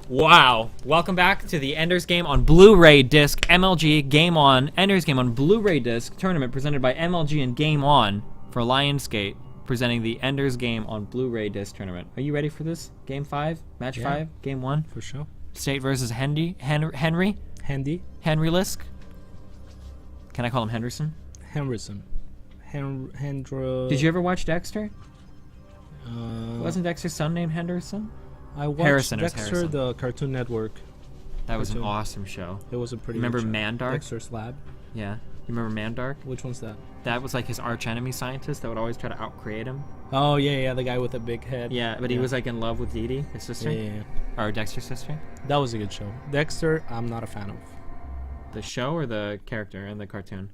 Wow. Welcome back to the Ender's Game on Blu-ray Disc MLG Game On. Ender's Game on Blu-ray Disc tournament presented by MLG and Game On for Lionsgate, presenting the Ender's Game on Blu-ray Disc tournament. Are you ready for this? Game 5? Match 5? Game 1? For sure. State versus Henry? Hendralisk? Can I call him Henderson? Did you ever watch Dexter? Wasn't Dexter's son named Henderson? I watched Harrison. Dexter, the Cartoon Network. That was an awesome show. It was a pretty. Remember good show. Mandark? Dexter's Lab. Yeah. You remember Mandark? Which one's that? That was like his arch enemy scientist that would always try to outcreate him. Oh yeah, the guy with the big head. Yeah, but he was like in love with Dee Dee, his sister. Yeah. Or Dexter's sister. That was a good show. Dexter, I'm not a fan of. The show or the character in the cartoon?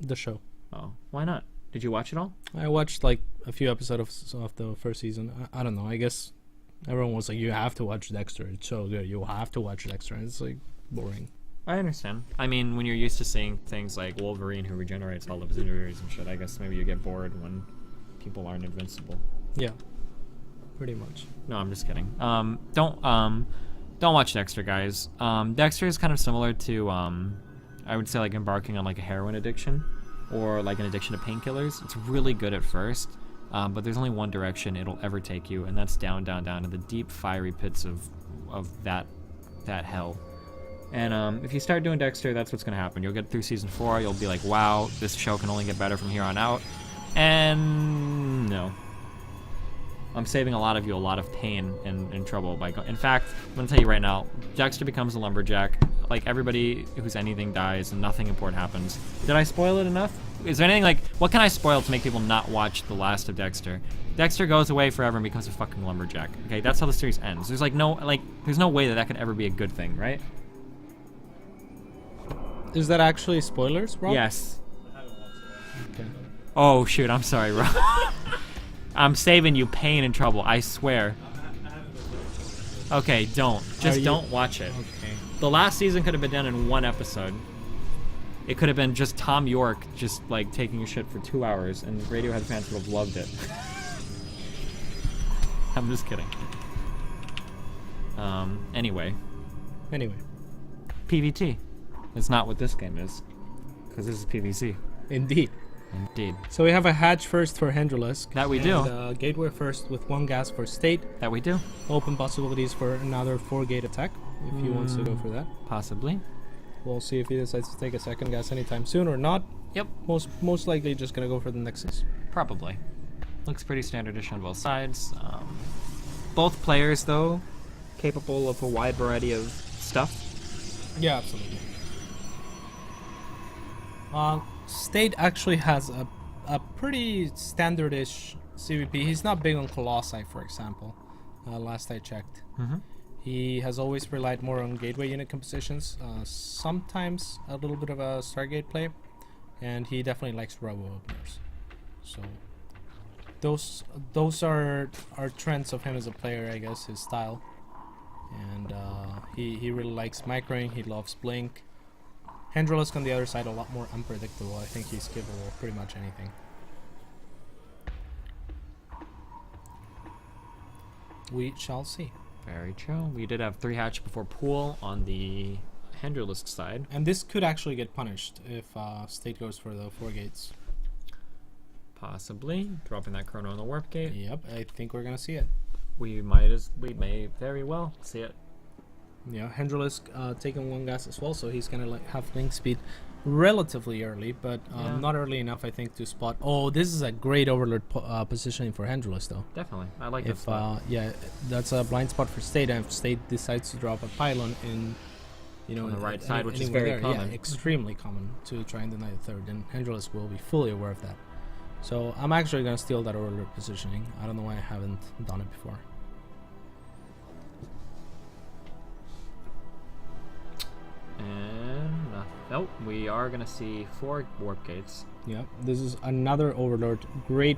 The show. Oh, why not? Did you watch it all? I watched like a few episodes of the first season. I don't know. I guess everyone was like, "You have to watch Dexter. It's so good. You have to watch Dexter." And it's like boring. I understand. I mean, when you're used to seeing things like Wolverine who regenerates all of his injuries and shit, I guess maybe you get bored when people aren't invincible. Yeah, pretty much. No, I'm just kidding. Don't watch Dexter, guys. Dexter is kind of similar to I would say like embarking on like a heroin addiction or like an addiction to painkillers. It's really good at first, but there's only one direction it'll ever take you, and that's down to the deep fiery pits of that hell. And if you start doing Dexter, that's what's gonna happen. You'll get through season 4, you'll be like, wow, this show can only get better from here on out. And no. I'm saving a lot of you a lot of pain and trouble by in fact, I'm gonna tell you right now, Dexter becomes a lumberjack. Like everybody who's anything dies and nothing important happens. Did I spoil it enough? Is there anything like, what can I spoil to make people not watch the last of Dexter? Dexter goes away forever and becomes a fucking lumberjack. Okay, that's how the series ends. There's there's no way that could ever be a good thing, right? Is that actually spoilers, Rob? Yes. Okay. Oh shoot, I'm sorry, Rob. I'm saving you pain and trouble, I swear. Okay, don't watch it. Okay. The last season could have been done in 1 episode. It could have been just Tom York just like taking a shit for 2 hours, and Radiohead fans would have loved it. I'm just kidding. Anyway. PVT. It's not what this game is, because this is PVC. Indeed. So we have a hatch first for Hendralisk. That we do. Gateway first with 1 gas for State. That we do. Open possibilities for another 4-gate attack if he wants to go for that. Possibly. We'll see if he decides to take a second gas anytime soon or not. Yep. Most likely just gonna go for the Nexus. Probably. Looks pretty standardish on both sides. Both players, though, capable of a wide variety of stuff. Yeah, absolutely. State actually has a pretty standardish CVP. He's not big on Colossi, for example. Last I checked. Mm-hmm. He has always relied more on gateway unit compositions. Sometimes a little bit of a Stargate play, and he definitely likes robo openers. So those are trends of him as a player, I guess, his style. And he really likes microing. He loves blink. Hendralisk on the other side, a lot more unpredictable. I think he's capable of pretty much anything. We shall see. Very true. We did have 3 hatch before pool on the Hendralisk side. And this could actually get punished if State goes for the 4 gates. Possibly. Dropping that chrono on the warp gate. Yep, I think we're going to see it. We may very well see it. Yeah, Hendralisk taking 1 gas as well, so he's gonna have link speed relatively early, but not early enough, I think, to spot. Oh, this is a great overlord positioning for Hendralisk, though. Definitely, I like that spot. Yeah, that's a blind spot for State, and if State decides to drop a pylon in, on the right side, which is very common. Yeah, extremely common to try and deny the third, and Hendralisk will be fully aware of that. So I'm actually gonna steal that overlord positioning. I don't know why I haven't done it before. And nope, we are gonna see 4 warp gates. Yeah, this is another overlord. Great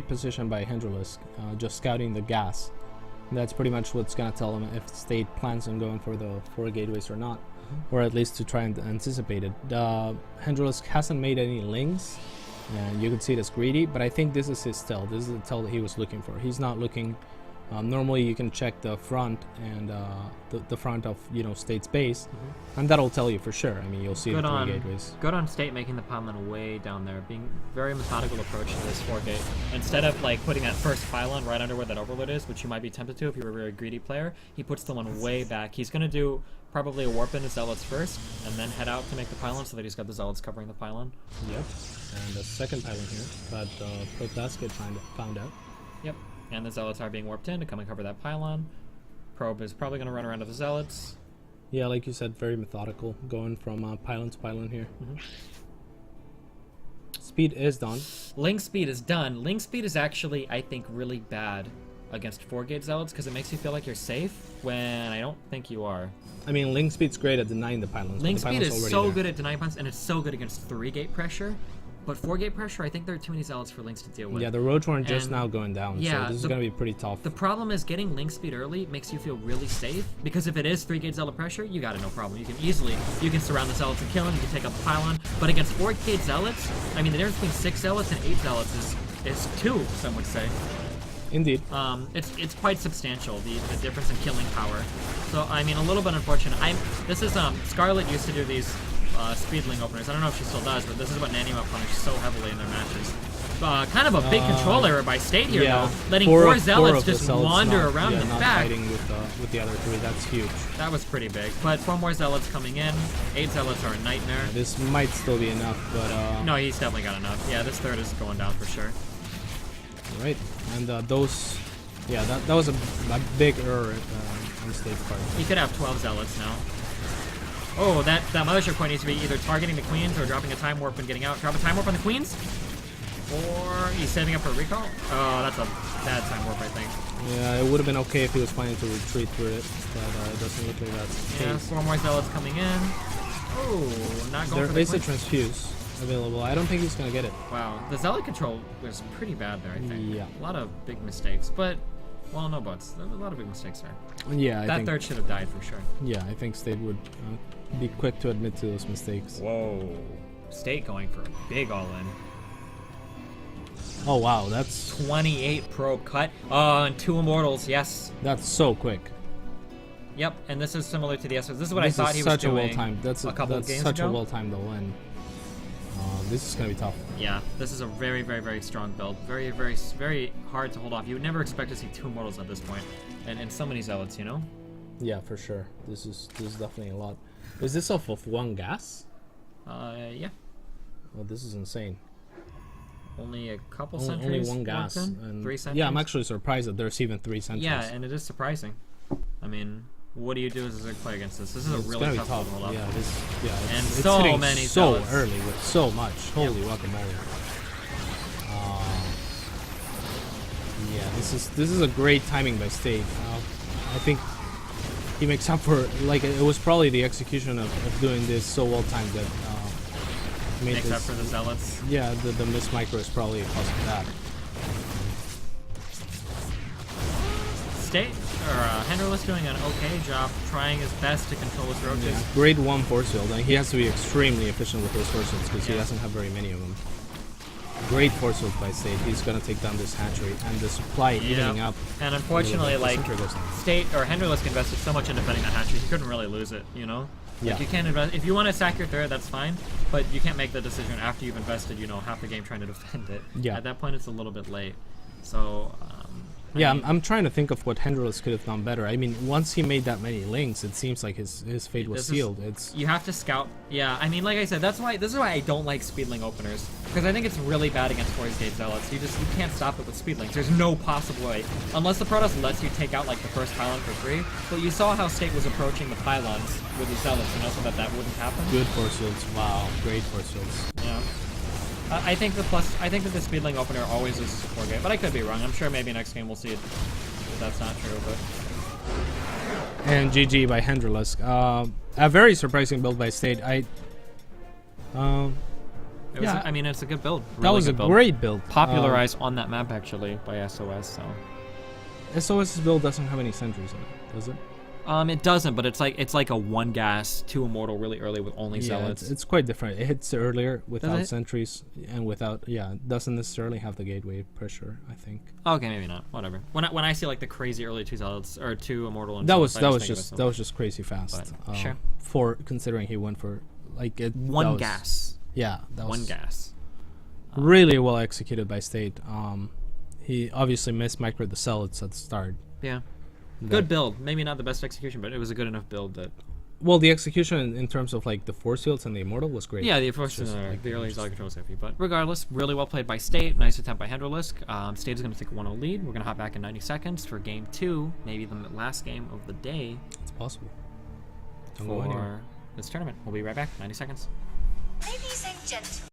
position by Hendralisk, just scouting the gas. And that's pretty much what's gonna tell him if State plans on going for the 4 gateways or not, or at least to try and anticipate it. Hendralisk hasn't made any links, and you can see it as greedy, but I think this is his tell. This is the tell that he was looking for. He's not looking Normally you can check the front and the front of State's base, and that'll tell you for sure. I mean, you'll see Good the 3 on, gateways. good on State making the pylon way down there, being very methodical approach to this 4-gate. Instead of like putting that first pylon right under where that overload is, which you might be tempted to if you were a very greedy player, he puts the one way back. He's gonna do probably a warp into Zealots first, and then head out to make the pylon so that he's got the Zealots covering the pylon. Yep. And the second pylon here, but Probe get found out. Yep. And the Zealots are being warped in to come and cover that pylon. Probe is probably going to run around to the Zealots. Yeah, like you said, very methodical, going from pylon to pylon here. Speed is done. Link speed is done. Link speed is actually, I think, really bad against 4-gate Zealots because it makes you feel like you're safe when I don't think you are. I mean, Link speed's great at denying the pylons. Link the speed pylons is already so there. good at denying pylons, and it's so good against 3-gate pressure. But 4-gate pressure, I think there are too many Zealots for Links to deal with. Yeah, the roads weren't just And now going down, yeah, so this is going to be pretty tough. The problem is getting Link speed early makes you feel really safe, because if it is 3-gate Zealot pressure, you got it, no problem. You can surround the Zealots and kill them, you can take up the pylon. But against 4-gate Zealots, I mean, the difference between 6 Zealots and 8 Zealots is 2, some would say. Indeed. It's quite substantial, the difference in killing power. So, I mean, a little bit unfortunate. Scarlet used to do these Speedling openers. I don't know if she still does, but this is what Nanima punished so heavily in their matches. Kind of a big control error by State here, though, letting 4 Zealots just wander around the not back. Fighting with the other 3, that's huge. That was pretty big. But 4 more Zealots coming in. 8 Zealots are a nightmare. This might still be enough, but... No, he's definitely got enough. Yeah, this third is going down for sure. Right, and those... Yeah, that was a big error on State's part. He could have 12 Zealots now. Oh, that Mothership point needs to be either targeting the Queens or dropping a Time Warp and getting out. Drop a Time Warp on the Queens? Or he's saving up for a recall? Oh, that's a bad Time Warp, I think. Yeah, it would have been okay if he was planning to retreat through it, but it doesn't look like that's the Yeah, case. 4 more Zealots coming in. Oh, not going for the There is a Queens. Transfuse available. I don't think he's going to get it. Wow, the Zealot control was pretty bad there, I think. Yeah. A lot of big mistakes, but... Well, no buts. There were a lot of big mistakes there. Yeah, I That think, third should have died for sure. yeah, I think State would be quick to admit to those mistakes. Whoa. State going for a big all-in. Oh wow, that's 28 probe cut. And 2 Immortals, yes. so quick. Yep, and this is similar to the SOS. This is what This I thought is he was such a doing well-timed. That's a couple of games such ago. a well-timed all-in. This is gonna be tough. Yeah, this is a very, very, very strong build. Very, very, very hard to hold off. You would never expect to see 2 Immortals at this point, and so many Zealots, you know? Yeah, for sure. This is definitely a lot. Is this off of 1 gas? Yeah. Oh, this is insane. Only a couple Only sentries. 1 gas. warped in? And 3 sentries. yeah, I'm actually surprised that there's even 3 sentries. Yeah, and it is surprising. I mean, what do you do as a Zerg player against this? This is It's a gonna really be tough tough. to hold up. Yeah, And it's so hitting many so Zealots. early with so much. Holy guacamole. Yeah, this is a great timing by State. I think he makes up for, like, it was probably the execution of doing this so well timed that made Makes this. up for the Zealots. Yeah, the miss micro is probably because of that. State, or Hendralisk doing an okay job trying his best to control his roaches. Yeah, grade 1 force field, and he has to be extremely efficient with those force fields because he Yeah. doesn't have very many of them. Great force field by State. He's gonna take down this hatchery and the supply evening up. And unfortunately, The like, center goes down. State or Hendralisk invested so much in defending that hatchery, he couldn't really lose it, you know? Yeah. Like, you can't invest. If you want to sack your third, that's fine, but you can't make the decision after you've invested, you know, half the game trying to defend it. Yeah. At that point, it's a little bit late. So, Yeah, I mean, I'm trying to think of what Hendralisk could have done better. I mean, once he made that many links, it seems like his fate was This is- sealed. It's you have to scout. Yeah, I mean, like I said, this is why I don't like Speedling openers, because I think it's really bad against Forest Gate Zealots. You can't stop it with Speedlings. There's no possible way, unless the Protoss lets you take out like the first pylon for free. But you saw how State was approaching the pylons with the Zealots, you know, so that wouldn't happen. good force fields. Wow, great force fields. Yeah. I think that the Speedling opener always is 4-gate, but I could be wrong. I'm sure maybe next game we'll see it. If that's not true, but. And GG by Hendralisk. A very surprising build by State. Yeah. I mean, it's a good build. That Really was a good build. great build. Popularized on that map actually by SOS. So. SOS's build doesn't have any sentries in it, does it? It doesn't, but it's like a 1 gas, 2 immortal really early with only Yeah, zealots. it's quite different. It hits earlier without it? sentries and without it doesn't necessarily have the gateway pressure, I think. Okay, maybe not. Whatever. When I see like the crazy early 2 zealots or 2 immortal and That was zealots, I that was just crazy fast. But, sure. For considering he went for like it, 1 that was- gas. Yeah, that 1 was gas. really well executed by State. He obviously mismicroed the zealots at the start. Yeah. Good build. Maybe not the best execution, but it was a good enough build that. Well, the execution in terms of like the force fields and the immortal was great. Yeah, the first just, like, the early just- zealot control was iffy, but regardless, really well played by State. Nice attempt by Hendralisk. State is going to take a 1-0 lead. We're going to hop back in 90 seconds for game 2, maybe the last game of the day It's possible. Don't go anywhere. for this tournament. We'll be right back. 90 seconds. Ladies and gentlemen.